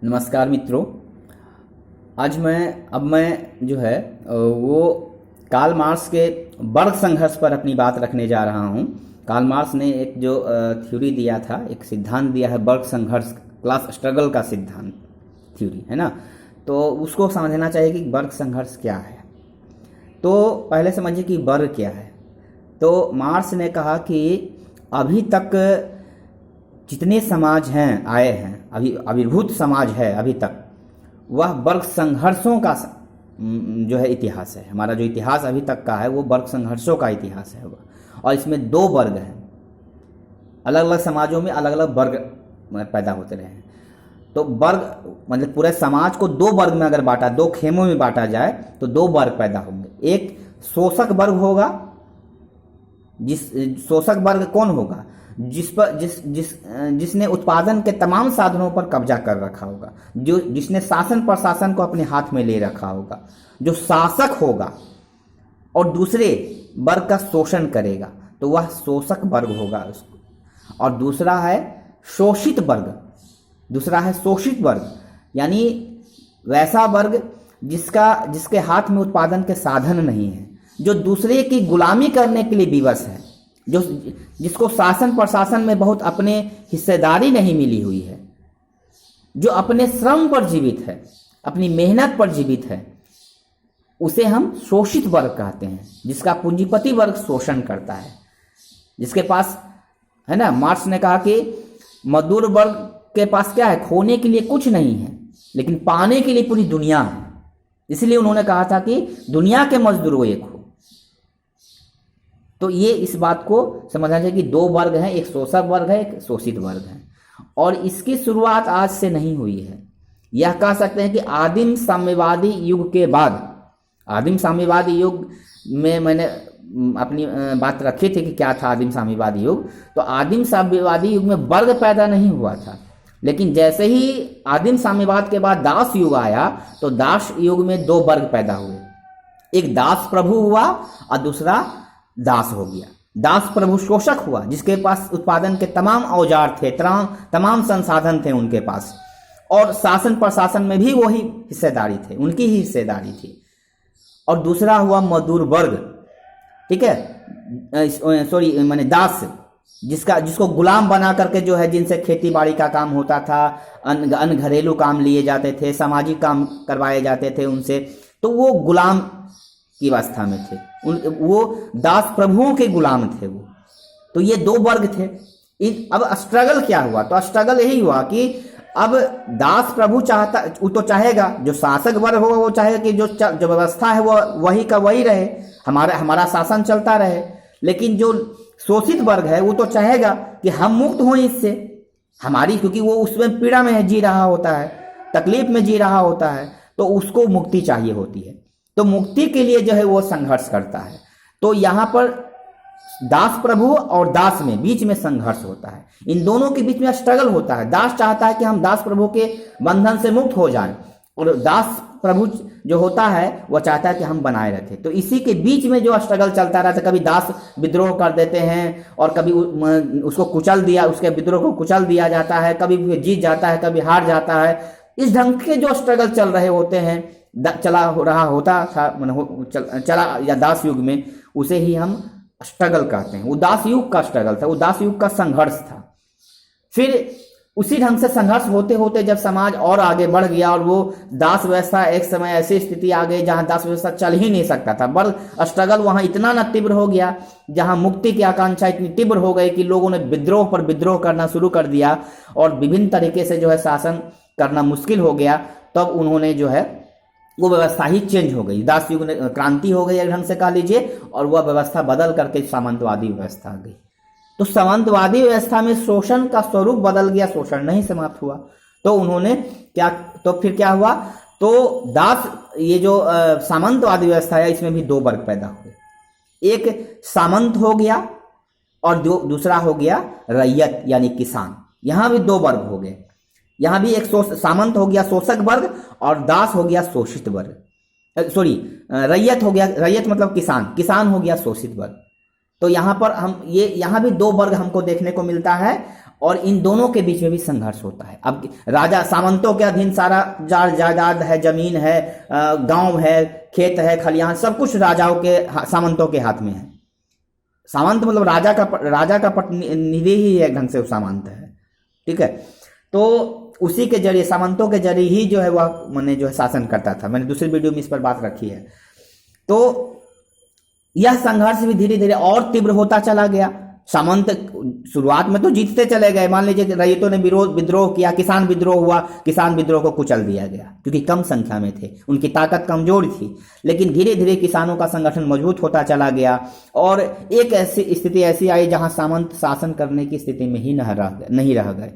नमस्कार मित्रों। अब मैं जो है वो कार्ल मार्क्स के वर्ग संघर्ष पर अपनी बात रखने जा रहा हूँ। कार्ल मार्क्स ने एक जो थ्योरी दिया था, एक सिद्धांत दिया है वर्ग संघर्ष, क्लास स्ट्रगल का सिद्धांत, थ्योरी है ना। तो उसको समझना चाहिए कि वर्ग संघर्ष क्या है। तो पहले समझिए कि वर्ग क्या है। तो मार्क्स ने कहा कि अभी तक जितने समाज हैं आए हैं, अभी आविर्भूत समाज है अभी तक, वह वर्ग संघर्षों का जो है इतिहास है। हमारा जो इतिहास अभी तक का है वो वर्ग संघर्षों का इतिहास है। और इसमें दो वर्ग हैं, अलग अलग समाजों में अलग अलग वर्ग पैदा होते रहे हैं। तो वर्ग मतलब पूरे समाज को दो वर्ग में अगर बांटा, दो खेमों में बांटा जाए तो दो वर्ग पैदा होंगे। एक शोषक वर्ग होगा, शोषक वर्ग कौन होगा? जिसने उत्पादन के तमाम साधनों पर कब्जा कर रखा होगा, जिसने शासन प्रशासन को अपने हाथ में ले रखा होगा, जो शासक होगा और दूसरे वर्ग का शोषण करेगा, तो वह शोषक वर्ग होगा उसको। और दूसरा है शोषित वर्ग, यानी वैसा वर्ग जिसके हाथ में उत्पादन के साधन नहीं है, जो दूसरे की गुलामी करने के लिए विवश है, जिसको शासन प्रशासन में बहुत अपने हिस्सेदारी नहीं मिली हुई है, जो अपने श्रम पर जीवित है, अपनी मेहनत पर जीवित है, उसे हम शोषित वर्ग कहते हैं। जिसका पूंजीपति वर्ग शोषण करता है, जिसके पास है ना, मार्क्स ने कहा कि मजदूर वर्ग के पास क्या है? खोने के लिए कुछ नहीं है, लेकिन पाने के लिए पूरी दुनिया है। इसलिए उन्होंने कहा था कि दुनिया के मजदूर वो एक हो। तो ये इस बात को समझना चाहिए कि दो वर्ग हैं, एक शोषक वर्ग है, एक शोषित वर्ग है। और इसकी शुरुआत आज से नहीं हुई है। यह कह सकते हैं कि आदिम साम्यवादी युग के बाद, आदिम साम्यवादी युग में मैंने अपनी बात रखी थी कि क्या था आदिम साम्यवादी युग। तो आदिम साम्यवादी युग में वर्ग पैदा नहीं हुआ था, लेकिन जैसे ही आदिम साम्यवाद के बाद दास युग आया तो दास युग में दो वर्ग पैदा हुए। एक दास प्रभु हुआ और दूसरा दास हो गया। दास प्रभु शोषक हुआ, जिसके पास उत्पादन के तमाम औजार थे, तमाम संसाधन थे उनके पास, और शासन प्रशासन में भी वही हिस्सेदारी थे, उनकी ही हिस्सेदारी थी। और दूसरा हुआ मजदूर वर्ग, ठीक है, मैंने दास, जिसको गुलाम बना करके जो है, जिनसे खेती बाड़ी का काम होता था, अन्य घरेलू काम लिए जाते थे, सामाजिक काम करवाए जाते थे उनसे, तो वो गुलाम की अवस्था में थे। वो दास प्रभुओं के गुलाम थे वो। तो ये दो वर्ग थे। अब स्ट्रगल क्या हुआ? तो स्ट्रगल यही हुआ कि अब दास प्रभु चाहता, वो तो चाहेगा, जो शासक वर्ग होगा वो चाहेगा कि जो व्यवस्था है वो वही का वही रहे, हमारा शासन चलता रहे। लेकिन जो शोषित वर्ग है वो तो चाहेगा कि हम मुक्त हों इससे, क्योंकि वो उसमें पीड़ा में जी रहा होता है, तकलीफ में जी रहा होता है, तो उसको मुक्ति चाहिए होती है। तो मुक्ति के लिए जो है वो संघर्ष करता है। तो यहाँ पर दास प्रभु और दास में बीच में संघर्ष होता है, इन दोनों के बीच में स्ट्रगल होता है। दास चाहता है कि हम दास प्रभु के बंधन से मुक्त हो जाएं, और दास प्रभु जो होता है वह चाहता है कि हम बनाए रखें। तो इसी के बीच में जो स्ट्रगल चलता रहता है, कभी दास विद्रोह कर देते हैं और कभी उसको उसके विद्रोह को कुचल दिया जाता है, कभी जीत जाता है, कभी हार जाता है। इस ढंग के जो स्ट्रगल चल रहे होते हैं, चला या दास युग में, उसे ही हम स्ट्रगल कहते हैं। वो दास युग का स्ट्रगल था, वो दास युग का संघर्ष था। फिर उसी ढंग से संघर्ष होते होते जब समाज और आगे बढ़ गया, और वो दास व्यवस्था, एक समय ऐसी स्थिति आ गई जहां दास व्यवस्था चल ही नहीं सकता था। वर्ग स्ट्रगल वहां इतना न तीव्र हो गया, जहां मुक्ति की आकांक्षा इतनी तीव्र हो गई कि लोगों ने विद्रोह पर विद्रोह करना शुरू कर दिया, और विभिन्न तरीके से जो है शासन करना मुश्किल हो गया। तब उन्होंने जो है वो व्यवस्था ही चेंज हो गई, दास युग ने क्रांति हो गई एक ढंग से कह लीजिए, और वह व्यवस्था बदल करके सामंतवादी व्यवस्था आ गई। तो सामंतवादी व्यवस्था में शोषण का स्वरूप बदल गया, शोषण नहीं समाप्त हुआ। तो उन्होंने फिर क्या हुआ? तो ये जो सामंतवादी व्यवस्था है, इसमें भी दो वर्ग पैदा हुए। एक सामंत हो गया और दूसरा हो गया रैयत यानी किसान। यहां भी दो वर्ग हो गए। यहां भी एक सामंत हो गया शोषक वर्ग, और दास हो गया शोषित वर्ग। रैयत हो गया, रैयत मतलब किसान हो गया शोषित वर्ग। तो यहाँ पर यहाँ भी दो वर्ग हमको देखने को मिलता है। और इन दोनों के बीच में भी संघर्ष होता है। अब राजा सामंतों के अधीन सारा जायदाद है, जमीन है, गांव है, खेत है, खलिहान, सब कुछ राजाओं के सामंतों के हाथ में है। सामंत मतलब राजा का प्रतिनिधि ही एक ढंग से वो सामंत है, ठीक है। तो उसी के जरिए, सामंतों के जरिए ही जो है वह मैंने जो है शासन करता था। मैंने दूसरी वीडियो में इस पर बात रखी है। तो यह संघर्ष भी धीरे धीरे और तीव्र होता चला गया। सामंत शुरुआत में तो जीतते चले गए, मान लीजिए रैयतों ने विद्रोह किया, किसान विद्रोह हुआ, किसान विद्रोह को कुचल दिया गया क्योंकि कम संख्या में थे, उनकी ताकत कमजोर थी। लेकिन धीरे धीरे किसानों का संगठन मजबूत होता चला गया और एक ऐसी स्थिति ऐसी आई जहां सामंत शासन करने की स्थिति में ही नहीं रह गए।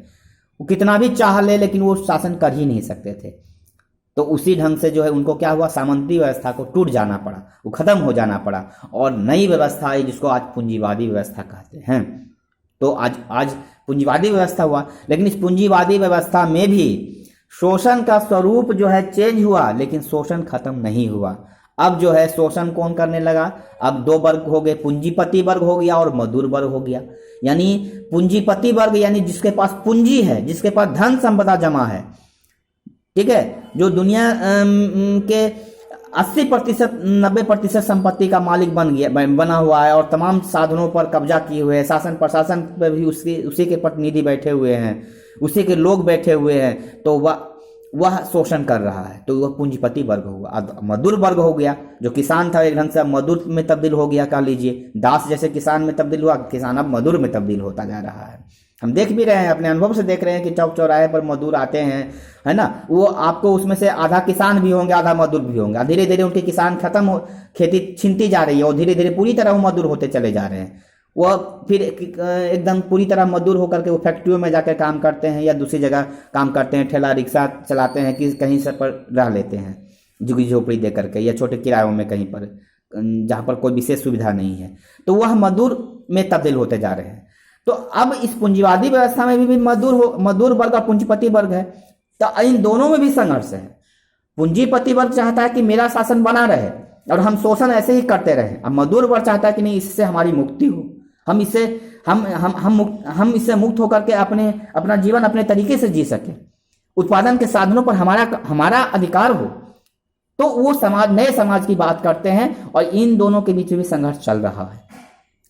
वो कितना भी चाह ले लेकिन वो शासन कर ही नहीं सकते थे। तो उसी ढंग से जो है उनको क्या हुआ, सामंती व्यवस्था को टूट जाना पड़ा, वो खत्म हो जाना पड़ा और नई व्यवस्था आई जिसको आज पूंजीवादी व्यवस्था कहते हैं। तो आज पूंजीवादी व्यवस्था हुआ, लेकिन इस पूंजीवादी व्यवस्था में भी शोषण का स्वरूप जो है चेंज हुआ, लेकिन शोषण खत्म नहीं हुआ। अब जो है शोषण कौन करने लगा, अब दो वर्ग हो गए, पूंजीपति वर्ग हो गया और मजदूर वर्ग हो गया। यानी पूंजीपति वर्ग यानी जिसके पास पूंजी है, जिसके पास धन संपदा जमा है, ठीक है, जो दुनिया के 80% 90% संपत्ति का मालिक बना हुआ है और तमाम साधनों पर कब्जा किए हुए हैं, शासन प्रशासन पर भी उसी के प्रतिनिधि बैठे हुए हैं, उसी के लोग बैठे हुए हैं, तो वह शोषण कर रहा है, तो वह पूंजीपति वर्ग होगा। मजदूर वर्ग हो गया, जो किसान था एक ढंग से मजदूर में तब्दील हो गया, कह लीजिए दास जैसे किसान में तब्दील हुआ, किसान अब मजदूर में तब्दील होता जा रहा है। हम देख भी रहे हैं, अपने अनुभव से देख रहे हैं कि चौक चौराहे पर मजदूर आते हैं, है ना, वो आपको उसमें से आधा किसान भी होंगे, आधा मजदूर भी होंगे। धीरे धीरे उनके किसान खत्म हो, खेती छिनती जा रही है और धीरे धीरे पूरी तरह वो मजदूर होते चले जा रहे हैं। वह फिर एकदम पूरी तरह मजदूर होकर के वो फैक्ट्रियों में जाकर काम करते हैं या दूसरी जगह काम करते हैं, ठेला रिक्शा चलाते हैं, कि कहीं से पर रह लेते हैं झुग्गी झोपड़ी दे करके या छोटे किरायों में कहीं पर, जहाँ पर कोई विशेष सुविधा नहीं है। तो वह मजदूर में तब्दील होते जा रहे हैं। तो अब इस पूंजीवादी व्यवस्था में भी मजदूर वर्ग और पूंजीपति वर्ग है, तो इन दोनों में भी संघर्ष है। पूंजीपति वर्ग चाहता है कि मेरा शासन बना रहे और हम शोषण ऐसे ही करते रहे। अब मजदूर वर्ग चाहता है कि नहीं, इससे हमारी मुक्ति हो, हम इससे मुक्त होकर के अपना जीवन अपने तरीके से जी सके, उत्पादन के साधनों पर हमारा अधिकार हो। तो वो नए समाज की बात करते हैं और इन दोनों के बीच भी संघर्ष चल रहा है,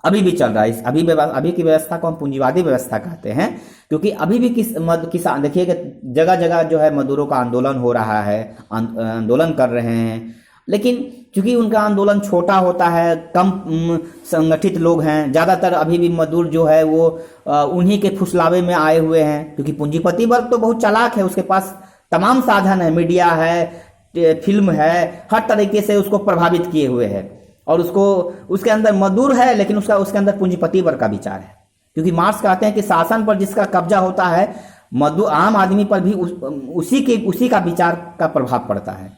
अभी भी चल रहा है। अभी की व्यवस्था को हम पूंजीवादी व्यवस्था कहते हैं, क्योंकि अभी भी किसान देखिएगा, जगह जगह जो है मजदूरों का आंदोलन हो रहा है, आंदोलन कर रहे हैं। लेकिन चूंकि उनका आंदोलन छोटा होता है, कम संगठित लोग हैं, ज़्यादातर अभी भी मजदूर जो है वो उन्हीं के फुसलावे में आए हुए हैं, क्योंकि पूंजीपति वर्ग तो बहुत चालाक है, उसके पास तमाम साधन है, मीडिया है, फिल्म है, हर तरीके से उसको प्रभावित किए हुए है। और उसके अंदर मजदूर है लेकिन उसके अंदर पूंजीपति वर्ग का विचार है, क्योंकि मार्क्स कहते हैं कि शासन पर जिसका कब्जा होता है, मजदूर आम आदमी पर भी उसी का विचार का प्रभाव पड़ता है,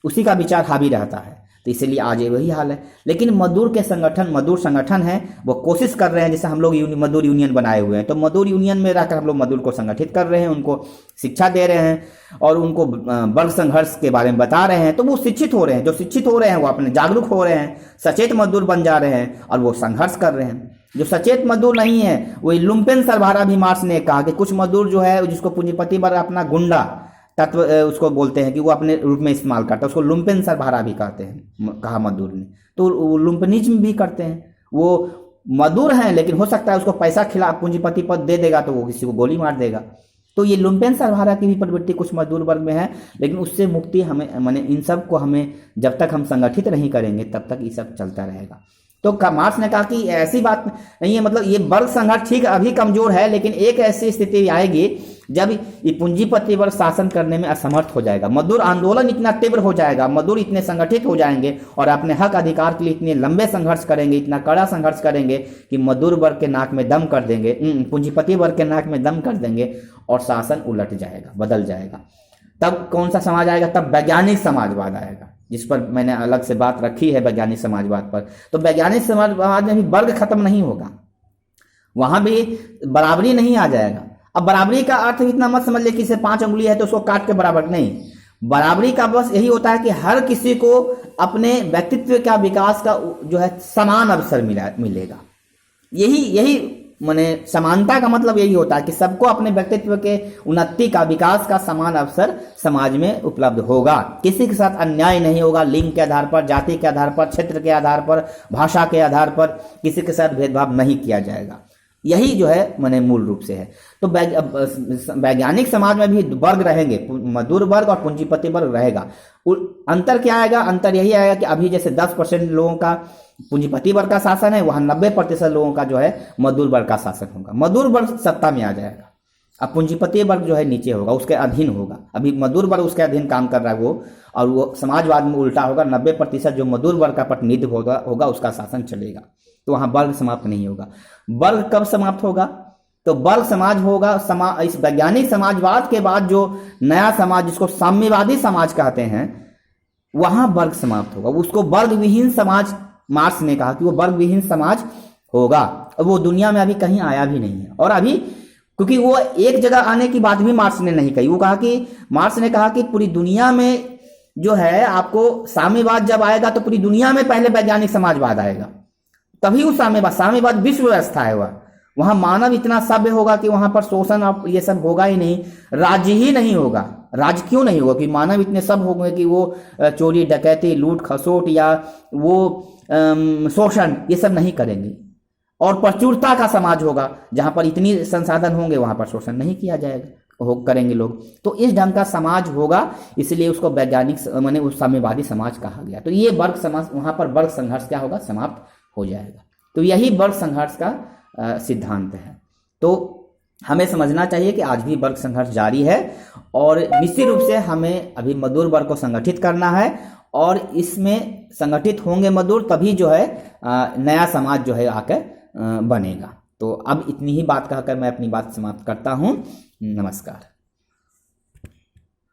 उसी का विचार हावी रहता है। तो इसलिए आज वही हाल है। लेकिन मजदूर संगठन है, वो कोशिश कर रहे हैं, जैसे हम लोग मजदूर यूनियन बनाए हुए हैं, तो मजदूर यूनियन में रहकर हम लोग मजदूर को संगठित कर रहे हैं, उनको शिक्षा दे रहे हैं और उनको वर्ग संघर्ष के बारे में बता रहे हैं। तो वो शिक्षित हो रहे हैं, जो शिक्षित हो रहे हैं वो अपने जागरूक हो रहे हैं, सचेत मजदूर बन जा रहे हैं और वो संघर्ष कर रहे हैं। जो सचेत मजदूर नहीं है, वही लुम्पेन सरभारा भी मार्क्स ने कहा कि कुछ मजदूर जो है जिसको पूंजीपति वर्ग अपना गुंडा तत्व उसको बोलते हैं कि वो अपने रूप में इस्तेमाल करता है, उसको लुम्पेन सरभारा भी कहते हैं, कहा मजदूर ने। तो लुम्पनिज्म भी करते हैं, वो मजदूर हैं लेकिन हो सकता है उसको पैसा खिला पूंजीपति पद दे देगा तो वो किसी को गोली मार देगा। तो ये लुम्पेन सरभारा की भी प्रवृत्ति कुछ मजदूर वर्ग में है, लेकिन उससे मुक्ति हमें माने इन सब को हमें जब तक हम संगठित नहीं करेंगे तब तक ये सब चलता रहेगा। तो मार्क्स ने कहा कि ऐसी बात नहीं है, मतलब ये वर्ग संघर्ष ठीक अभी कमजोर है, लेकिन एक ऐसी स्थिति आएगी जब ये पूंजीपति वर्ग शासन करने में असमर्थ हो जाएगा, मजदूर आंदोलन इतना तीव्र हो जाएगा, मजदूर इतने संगठित हो जाएंगे और अपने हक अधिकार के लिए इतने लंबे संघर्ष करेंगे, इतना कड़ा संघर्ष करेंगे कि मजदूर वर्ग के नाक में दम कर देंगे, पूंजीपति वर्ग के नाक में दम कर देंगे और शासन उलट जाएगा, बदल जाएगा। तब कौन सा समाज आएगा? तब वैज्ञानिक समाजवाद आएगा, जिस पर मैंने अलग से बात रखी है वैज्ञानिक समाजवाद पर। तो वैज्ञानिक समाजवाद में भी वर्ग खत्म नहीं होगा, वहां भी बराबरी नहीं आ जाएगा। अब बराबरी का अर्थ इतना मत समझ ले कि इसे 5 उंगली है तो उसको काट के बराबर, नहीं। बराबरी का बस यही होता है कि हर किसी को अपने व्यक्तित्व का विकास का जो है समान अवसर मिलेगा। यही माने समानता का मतलब यही होता है कि सबको अपने व्यक्तित्व के उन्नति का, विकास का समान अवसर समाज में उपलब्ध होगा। किसी के साथ अन्याय नहीं होगा, लिंग के आधार पर, जाति के आधार पर, क्षेत्र के आधार पर, भाषा के आधार पर किसी के साथ भेदभाव नहीं किया जाएगा। यही जो है माने मूल रूप से है। तो वैज्ञानिक समाज में भी वर्ग रहेंगे, मजदूर वर्ग और पूंजीपति वर्ग रहेगा। अंतर क्या आएगा? अंतर यही आएगा कि अभी जैसे 10% लोगों का पूंजीपति वर्ग का शासन है, वहां 90% लोगों का जो है मजदूर वर्ग का शासन होगा। मजदूर वर्ग सत्ता में आ जाएगा, अब पूंजीपति वर्ग जो है नीचे होगा, उसके अधीन होगा। अभी मजदूर वर्ग उसके अधीन काम कर रहा है वो, और वो समाजवाद में उल्टा होगा, 90% जो मजदूर वर्ग का प्रतिनिधित्व होगा उसका शासन चलेगा। तो वहां वर्ग समाप्त नहीं होगा। वर्ग कब समाप्त होगा? तो वर्ग समाज होगा इस वैज्ञानिक समाजवाद के बाद जो नया समाज, जिसको साम्यवादी समाज कहते हैं, वहां वर्ग समाप्त होगा। उसको वर्ग विहीन समाज मार्क्स ने कहा कि वो वर्ग विहीन समाज होगा। और वो दुनिया में अभी कहीं आया भी नहीं है। और अभी क्योंकि वो एक जगह आने की बात भी मार्क्स ने नहीं कही, वो कहा कि मार्क्स ने कहा कि पूरी दुनिया में जो है आपको साम्यवाद जब आएगा तो पूरी दुनिया में पहले वैज्ञानिक समाजवाद आएगा, तभी वो साम्यवाद विश्व व्यवस्था है। वहां मानव इतना सभ्य होगा कि वहां पर शोषण और ये सब होगा ही नहीं, राज्य ही नहीं होगा। राज्य क्यों नहीं होगा? कि मानव इतने सब होंगे कि वो चोरी डकैती, लूट खसोट या वो शोषण ये सब नहीं करेंगे। और प्रचुरता का समाज होगा, जहां पर इतनी संसाधन होंगे वहां पर शोषण नहीं किया जाएगा, करेंगे लोग। तो इस ढंग का समाज होगा, इसलिए उसको वैज्ञानिक माने उस साम्यवादी समाज कहा गया। तो ये वर्ग समाज, वहां पर वर्ग संघर्ष क्या होगा? समाप्त हो जाएगा। तो यही वर्ग संघर्ष का सिद्धांत है। तो हमें समझना चाहिए कि आज भी वर्ग संघर्ष जारी है, और निश्चित रूप से हमें अभी मजदूर वर्ग को संगठित करना है, और इसमें संगठित होंगे मजदूर तभी जो है नया समाज जो है आकर बनेगा। तो अब इतनी ही बात कहकर मैं अपनी बात समाप्त करता हूँ। नमस्कार।